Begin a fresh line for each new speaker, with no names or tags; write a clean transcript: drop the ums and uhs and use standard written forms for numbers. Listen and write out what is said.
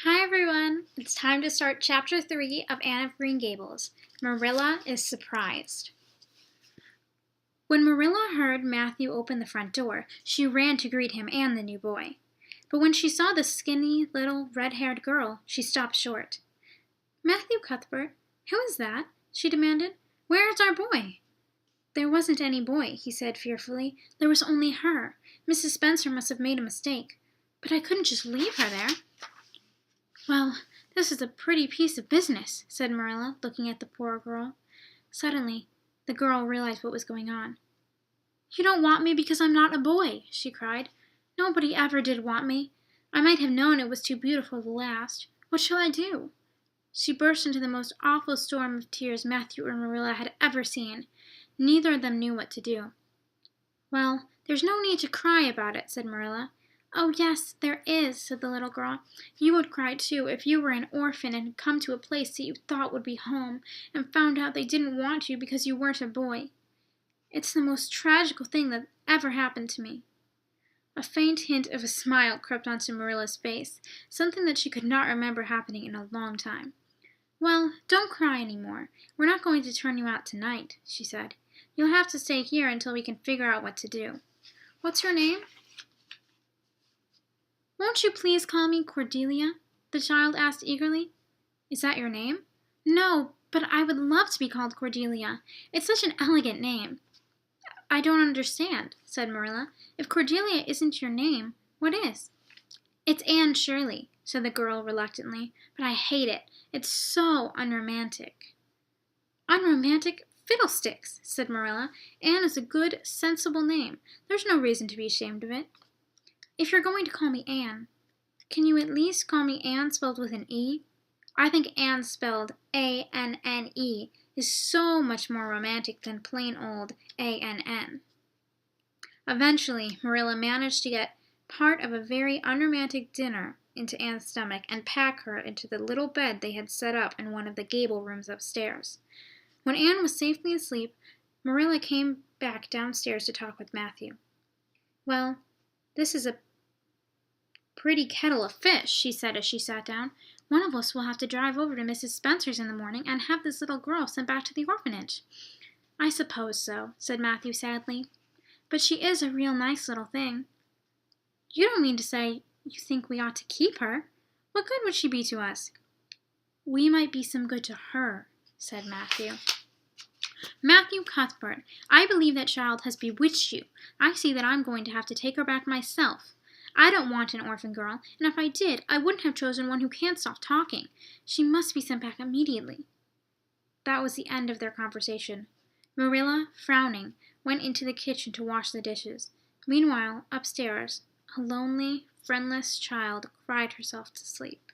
Hi everyone! It's time to start Chapter 3 of Anne of Green Gables. Marilla is surprised. When Marilla heard Matthew open the front door, she ran to greet him and the new boy. But when she saw the skinny, little, red-haired girl, she stopped short. "Matthew Cuthbert, who is that?" she demanded. "Where is our boy?" "There wasn't any boy," he said fearfully. "There was only her. Mrs. Spencer must have made a mistake. But I couldn't just leave her there." "Well, this is a pretty piece of business," said Marilla, looking at the poor girl. Suddenly, the girl realized what was going on. "You don't want me because I'm not a boy," she cried. "Nobody ever did want me. I might have known it was too beautiful to last. What shall I do?" She burst into the most awful storm of tears Matthew or Marilla had ever seen. Neither of them knew what to do. "Well, there's no need to cry about it," said Marilla. "Oh, yes, there is," said the little girl. "You would cry, too, if you were an orphan and had come to a place that you thought would be home, and found out they didn't want you because you weren't a boy. It's the most tragical thing that ever happened to me." A faint hint of a smile crept onto Marilla's face, something that she could not remember happening in a long time. "Well, don't cry any more. We're not going to turn you out tonight," she said. "You'll have to stay here until we can figure out what to do. What's your name?" "Won't you please call me Cordelia?" the child asked eagerly. "Is that your name?" "No, but I would love to be called Cordelia. It's such an elegant name." "I don't understand," said Marilla. "If Cordelia isn't your name, what is?" "It's Anne Shirley," said the girl reluctantly, "but I hate it. It's so unromantic." "Unromantic? Fiddlesticks!" said Marilla. "Anne is a good, sensible name. There's no reason to be ashamed of it. If you're going to call me Anne, can you at least call me Anne spelled with an E? I think Anne spelled A-N-N-E is so much more romantic than plain old A-N-N. Eventually, Marilla managed to get part of a very unromantic dinner into Anne's stomach and pack her into the little bed they had set up in one of the gable rooms upstairs. When Anne was safely asleep, Marilla came back downstairs to talk with Matthew. "Well, this is a pretty kettle of fish," she said as she sat down. "One of us will have to drive over to Mrs. Spencer's in the morning and have this little girl sent back to the orphanage." "I suppose so," said Matthew sadly. "But she is a real nice little thing." "You don't mean to say you think we ought to keep her? What good would she be to us?" "We might be some good to her," said Matthew. "Matthew Cuthbert, I believe that child has bewitched you. I see that I'm going to have to take her back myself. I don't want an orphan girl, and if I did, I wouldn't have chosen one who can't stop talking. She must be sent back immediately." That was the end of their conversation. Marilla, frowning, went into the kitchen to wash the dishes. Meanwhile, upstairs, a lonely, friendless child cried herself to sleep.